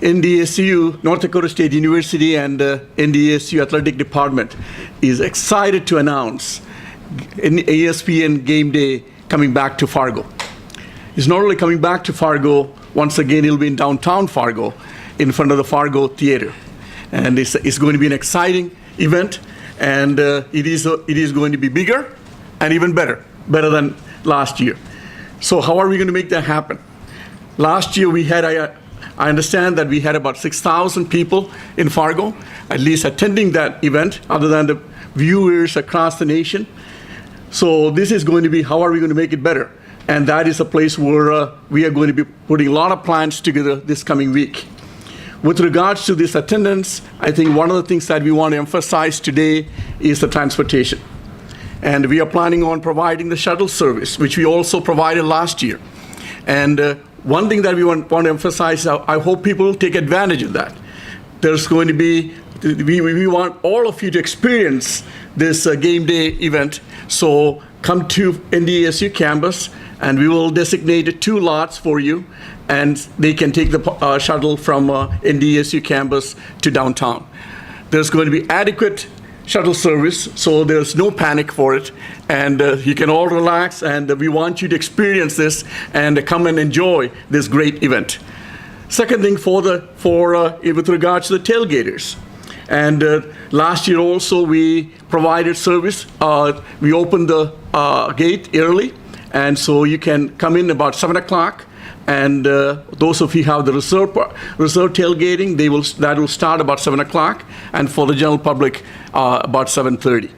NDSU, North Dakota State University, and NDSU Athletic Department is excited to announce ESPN Game Day coming back to Fargo. It's not only coming back to Fargo, once again it'll be in downtown Fargo in front of the Fargo Theater. And it's going to be an exciting event, and it is going to be bigger and even better than last year. So how are we going to make that happen? Last year we had, I understand that we had about 6,000 people in Fargo, at least attending that event, other than the viewers across the nation. So this is going to be, how are we going to make it better? And that is a place where we are going to be putting a lot of plans together this coming week. With regards to this attendance, I think one of the things that we want to emphasize today is the transportation. And we are planning on providing the shuttle service, which we also provided last year. And one thing that we want to emphasize, I hope people will take advantage of that. There's going to be, we want all of you to experience this game day event. So come to NDSU campus, and we will designate 2 lots for you, and they can take the shuttle from NDSU campus to downtown. There's going to be adequate shuttle service, so there's no panic for it, and you can all relax, and we want you to experience this and come and enjoy this great event. Second thing with regards to the tailgaters, and last year also we provided service. We opened the gate early, and so you can come in about 7 o'clock. And those of you who have the reserve tailgating, that will start about 7 o'clock, and for the general public, about 7:30.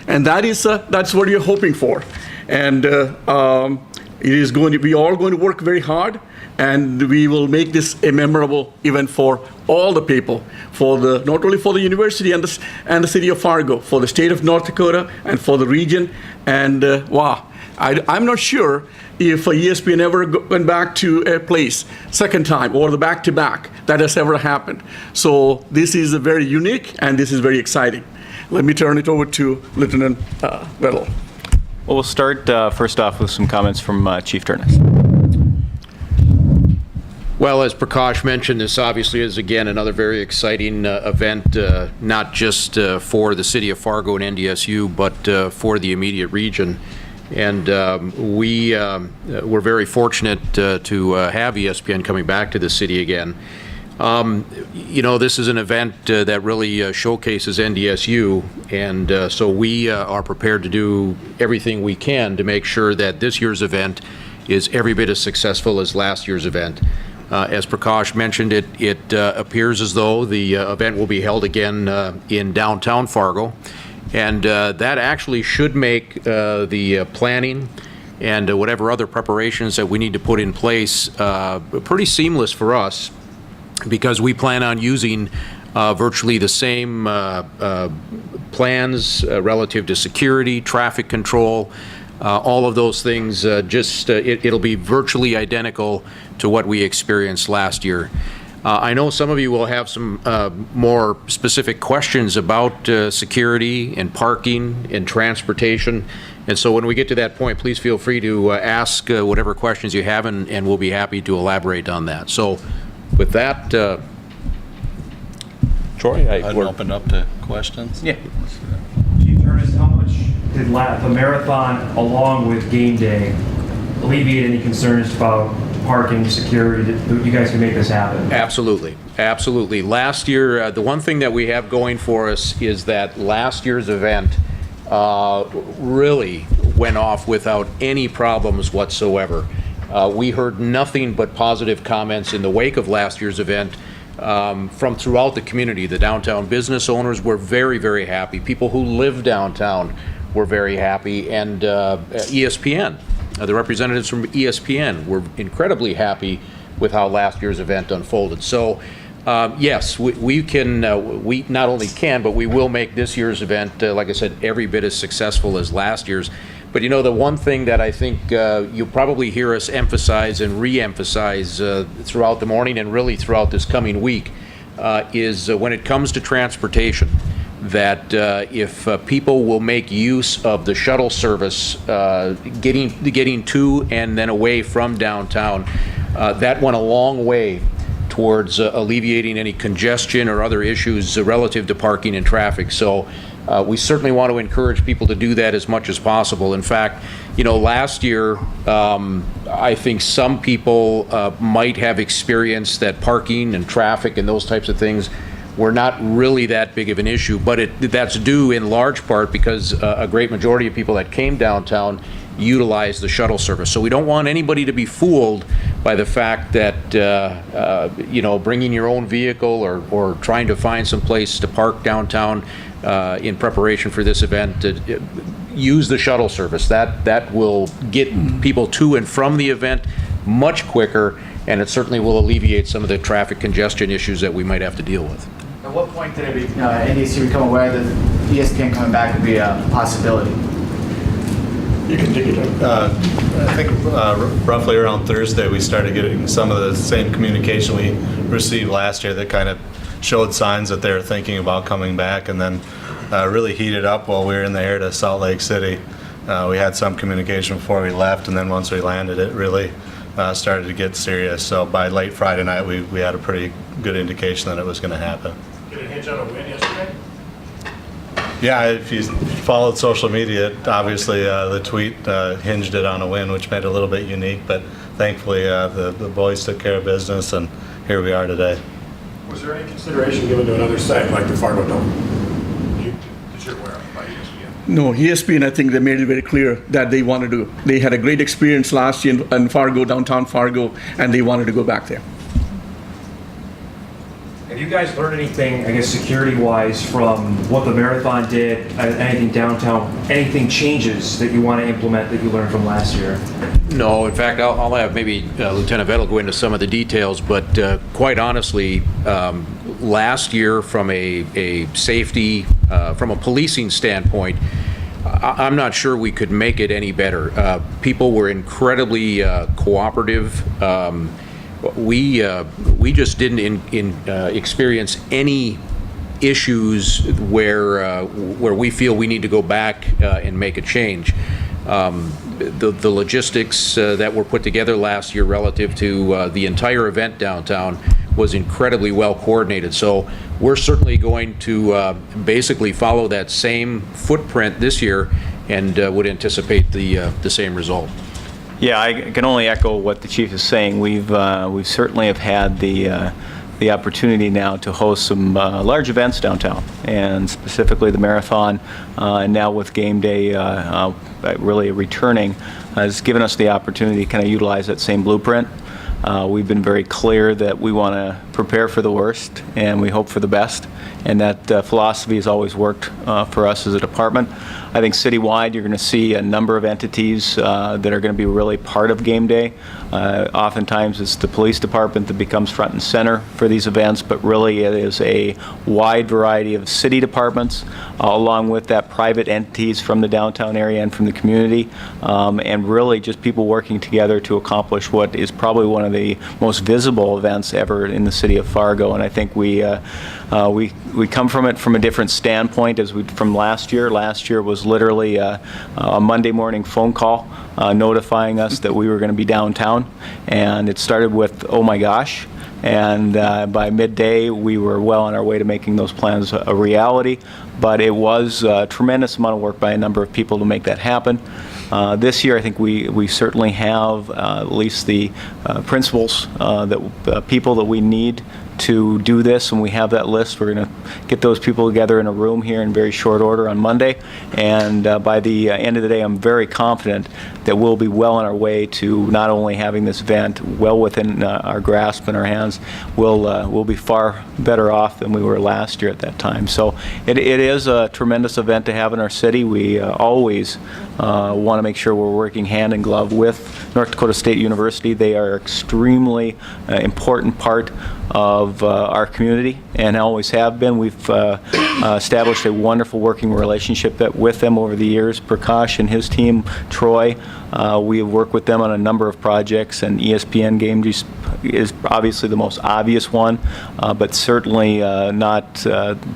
And that's what you're hoping for. And it is going to be all going to work very hard, and we will make this a memorable event for all the people, not only for the university and the city of Fargo, for the state of North Dakota and for the region. And wow, I'm not sure if ESPN ever went back to a place second time, or the back-to-back, that has ever happened. So this is very unique, and this is very exciting. Let me turn it over to Lieutenant Vettel. Well, we'll start first off with some comments from Chief Turnus. Well, as Prakash mentioned, this obviously is, again, another very exciting event, not just for the city of Fargo and NDSU, but for the immediate region. And we're very fortunate to have ESPN coming back to the city again. You know, this is an event that really showcases NDSU, and so we are prepared to do everything we can to make sure that this year's event is every bit as successful as last year's event. As Prakash mentioned, it appears as though the event will be held again in downtown Fargo. And that actually should make the planning and whatever other preparations that we need to put in place pretty seamless for us, because we plan on using virtually the same plans relative to security, traffic control, all of those things. It'll be virtually identical to what we experienced last year. I know some of you will have some more specific questions about security and parking and transportation. And so when we get to that point, please feel free to ask whatever questions you have, and we'll be happy to elaborate on that. So with that, Troy, I'd open up to questions. Yeah. Chief Turnus, how much did the marathon, along with game day, alleviate any concerns about parking, security, that you guys can make this happen? Absolutely. Absolutely. Last year, the one thing that we have going for us is that last year's event really went off without any problems whatsoever. We heard nothing but positive comments in the wake of last year's event from throughout the community. The downtown business owners were very, very happy. People who live downtown were very happy, and ESPN. The representatives from ESPN were incredibly happy with how last year's event unfolded. So, yes, we not only can, but we will make this year's event, like I said, every bit as successful as last year's. But you know, the one thing that I think you'll probably hear us emphasize and re-emphasize throughout the morning and really throughout this coming week is when it comes to transportation, that if people will make use of the shuttle service, getting to and then away from downtown, that went a long way towards alleviating any congestion or other issues relative to parking and traffic. So we certainly want to encourage people to do that as much as possible. In fact, last year, I think some people might have experienced that parking and traffic and those types of things were not really that big of an issue, but that's due in large part because a great majority of people that came downtown utilize the shuttle service. So we don't want anybody to be fooled by the fact that bringing your own vehicle or trying to find some place to park downtown in preparation for this event, use the shuttle service. That will get people to and from the event much quicker, and it certainly will alleviate some of the traffic congestion issues that we might have to deal with. At what point did NDSU become aware that ESPN coming back would be a possibility? You can take it up. I think roughly around Thursday, we started getting some of the same communication we received last year that kind of showed signs that they were thinking about coming back, and then really heated up while we were in the air to Salt Lake City. We had some communication before we left, and then once we landed, it really started to get serious. So by late Friday night, we had a pretty good indication that it was going to happen. Did it hinge on a win yesterday? Yeah, if you followed social media, obviously the tweet hinged it on a win, which made it a little bit unique, but thankfully the boys took care of business, and here we are today. Was there any consideration given to another site like the Fargo Dome that you're aware of by ESPN? No, ESPN, I think they made it very clear that they wanted to. They had a great experience last year in Fargo, downtown Fargo, and they wanted to go back there. Have you guys learned anything, I guess, security-wise from what the marathon did, anything downtown, anything changes that you want to implement that you learned from last year? No, in fact, I'll have maybe Lieutenant Vettel go into some of the details, but quite honestly, last year from a safety, from a policing standpoint, I'm not sure we could make it any better. People were incredibly cooperative. We just didn't experience any issues where we feel we need to go back and make a change. The logistics that were put together last year relative to the entire event downtown was incredibly well coordinated. So we're certainly going to basically follow that same footprint this year, and would anticipate the same result. Yeah, I can only echo what the chief is saying. We've certainly have had the opportunity now to host some large events downtown, and specifically the marathon, and now with Game Day really returning, has given us the opportunity to kind of utilize that same blueprint. We've been very clear that we want to prepare for the worst and we hope for the best, and that philosophy has always worked for us as a department. I think citywide you're going to see a number of entities that are going to be really part of Game Day. Oftentimes it's the police department that becomes front and center for these events, but really it is a wide variety of city departments along with that private entities from the downtown area and from the community, and really just people working together to accomplish what is probably one of the most visible events ever in the city of Fargo. And I think we come from it from a different standpoint from last year. Last year was literally a Monday morning phone call notifying us that we were going to be downtown, and it started with, oh my gosh, and by midday we were well on our way to making those plans a reality. But it was a tremendous amount of work by a number of people to make that happen. This year I think we certainly have at least the principals, people that we need to do this, and we have that list. We're going to get those people together in a room here in very short order on Monday, and by the end of the day I'm very confident that we'll be well on our way to not only having this event well within our grasp and our hands, we'll be far better off than we were last year at that time. So it is a tremendous event to have in our city. We always want to make sure we're working hand in glove with North Dakota State University. They are extremely important part of our community and always have been. We've established a wonderful working relationship with them over the years. Prakash and his team, Troy, We have worked with them on a number of projects, and ESPN Gameday is obviously the most obvious one, but certainly not.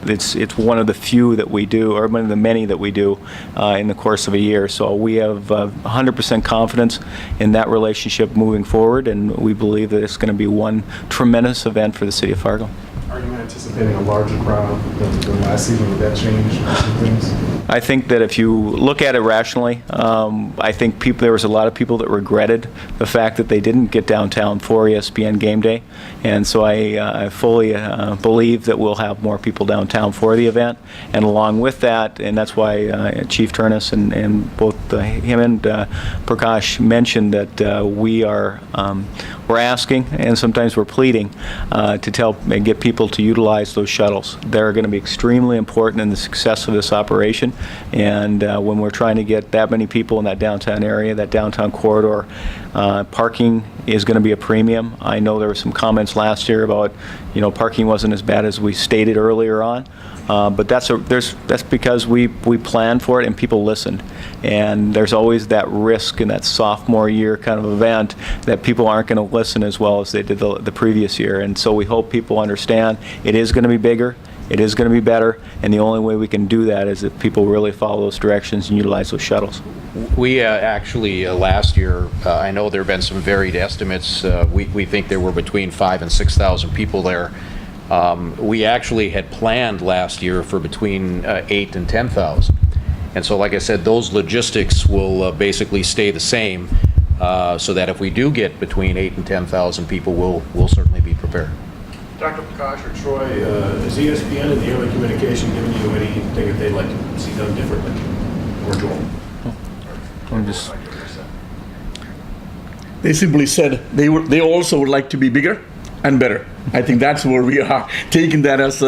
It's one of the few that we do, or one of the many that we do in the course of a year. So we have 100% confidence in that relationship moving forward, and we believe that it's going to be one tremendous event for the city of Fargo. Are you anticipating a larger crowd than last season? Would that change some things? I think that if you look at it rationally, I think there was a lot of people that regretted the fact that they didn't get downtown for ESPN Gameday, and so I fully believe that we'll have more people downtown for the event. And along with that, and that's why Chief Turnus and both him and Prakash mentioned that we're asking and sometimes we're pleading to tell and get people to utilize those shuttles. They're going to be extremely important in the success of this operation. And when we're trying to get that many people in that downtown area, that downtown corridor, parking is going to be a premium. I know there were some comments last year about, parking wasn't as bad as we stated earlier on. But that's because we planned for it and people listened. And there's always that risk in that sophomore year kind of event that people aren't going to listen as well as they did the previous year. And so we hope people understand it is going to be bigger, it is going to be better, and the only way we can do that is if people really follow those directions and utilize those shuttles. We actually, last year, I know there have been some varied estimates. We think there were between 5,000 and 6,000 people there. We actually had planned last year for between 8,000 and 10,000. And so, like I said, those logistics will basically stay the same, so that if we do get between 8,000 and 10,000 people, we'll certainly be prepared. Dr. Prakash or Troy, is ESPN and the early communication giving you anything that they'd like to see done differently? Or Joel? They simply said they also would like to be bigger and better. I think that's where we are, taking that as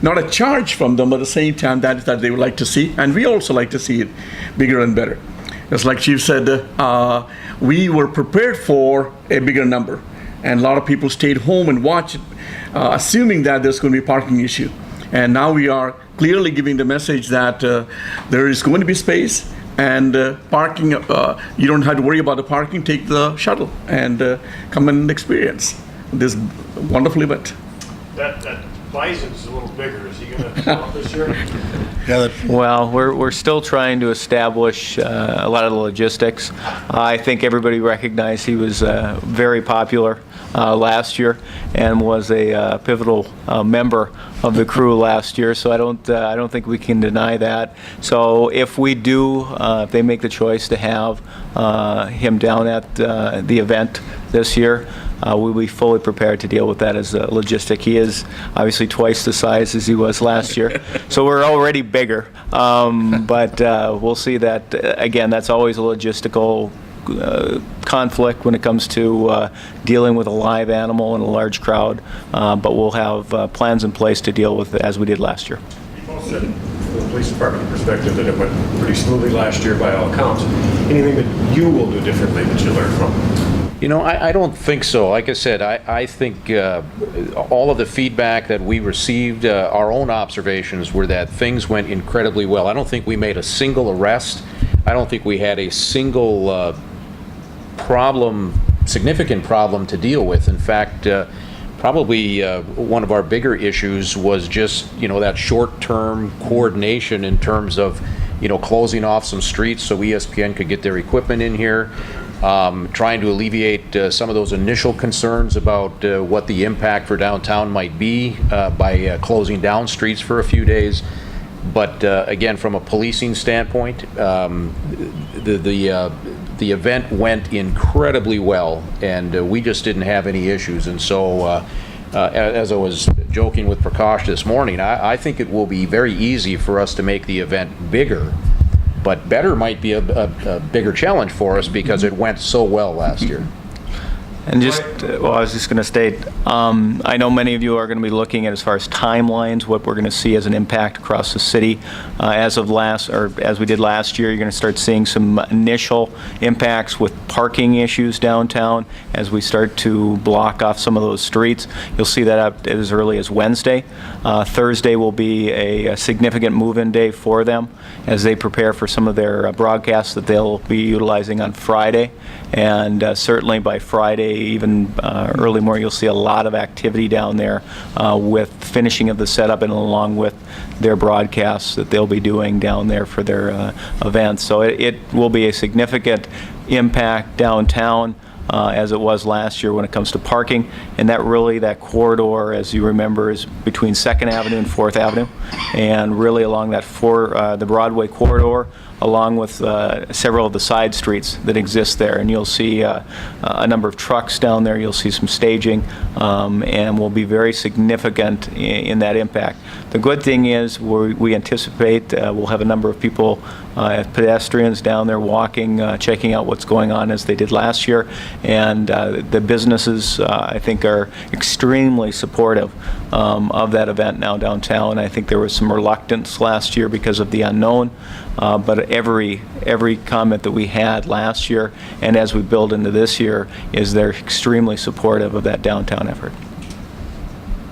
not a charge from them, but at the same time that they would like to see, and we also like to see it bigger and better. Just like Chief said, we were prepared for a bigger number, and a lot of people stayed home and watched it, assuming that there's going to be a parking issue. And now we are clearly giving the message that there is going to be space, and parking, you don't have to worry about the parking. Take the shuttle and come and experience this wonderful event. That Bison's a little bigger. Is he going to show up this year? Yeah, Well, we're still trying to establish a lot of the logistics. I think everybody recognized he was very popular last year and was a pivotal member of the crew last year. So I don't think we can deny that. So if we do, if they make the choice to have him down at the event this year, we'll be fully prepared to deal with that as a logistic. He is obviously twice the size as he was last year, so we're already bigger. But we'll see that, again, that's always a logistical conflict when it comes to dealing with a live animal and a large crowd, but we'll have plans in place to deal with it as we did last year. You both said, from the police department perspective, that it went pretty smoothly last year by all accounts. Anything that you will do differently that you learned from it? I don't think so. Like I said, I think all of the feedback that we received, our own observations were that things went incredibly well. I don't think we made a single arrest. I don't think we had a single significant problem to deal with. In fact, probably one of our bigger issues was just, that short-term coordination in terms of, closing off some streets so ESPN could get their equipment in here. Trying to alleviate some of those initial concerns about what the impact for downtown might be by closing down streets for a few days. But again, from a policing standpoint, the event went incredibly well, and we just didn't have any issues. And so, as I was joking with Prakash this morning, I think it will be very easy for us to make the event bigger. But better might be a bigger challenge for us because it went so well last year. And just, well, I was just going to state, I know many of you are going to be looking at, as far as timelines, what we're going to see as an impact across the city. As we did last year, you're going to start seeing some initial impacts with parking issues downtown as we start to block off some of those streets. You'll see that up as early as Wednesday. Thursday will be a significant move-in day for them as they prepare for some of their broadcasts that they'll be utilizing on Friday. And certainly by Friday, even early morning, you'll see a lot of activity down there with finishing of the setup and along with their broadcasts that they'll be doing down there for their events. So it will be a significant impact downtown as it was last year when it comes to parking. And that corridor, as you remember, is between 2nd Avenue and 4th Avenue. And really along that the Broadway corridor, along with several of the side streets that exist there. And you'll see a number of trucks down there. You'll see some staging, and will be very significant in that impact. The good thing is we anticipate we'll have a number of people, pedestrians down there walking, checking out what's going on as they did last year. And the businesses, I think, are extremely supportive of that event now downtown. I think there was some reluctance last year because of the unknown, but every comment that we had last year and as we build into this year is they're extremely supportive of that downtown effort.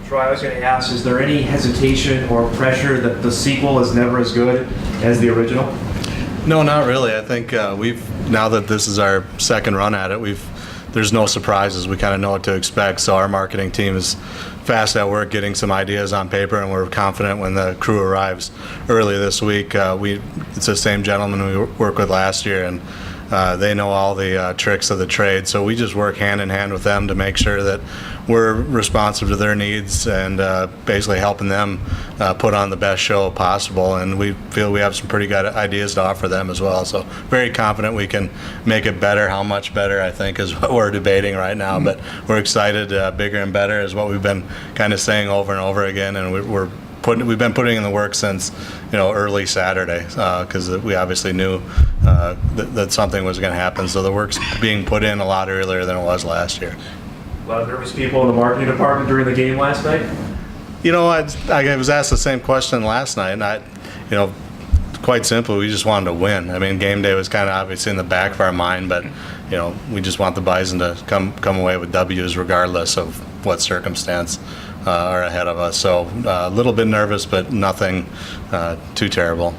Troy, I was going to ask, is there any hesitation or pressure that the sequel is never as good as the original? No, not really. I think now that this is our second run at it, there's no surprises. We kind of know what to expect. So our marketing team is fast at work getting some ideas on paper, and we're confident when the crew arrives early this week. It's the same gentleman we worked with last year, and they know all the tricks of the trade. So we just work hand in hand with them to make sure that we're responsive to their needs and basically helping them put on the best show possible. And we feel we have some pretty good ideas to offer them as well. So very confident we can make it better. How much better, I think, is what we're debating right now. But we're excited. Bigger and better is what we've been kind of saying over and over again. And we've been putting in the work since early Saturday because we obviously knew that something was going to happen. So the work's being put in a lot earlier than it was last year. A lot of nervous people in the marketing department during the game last night? I was asked the same question last night, and quite simply, we just wanted to win. I mean, game day was kind of obviously in the back of our mind, but we just want the Bison to come away with W's regardless of what circumstance are ahead of us. So a little bit nervous, but nothing too terrible.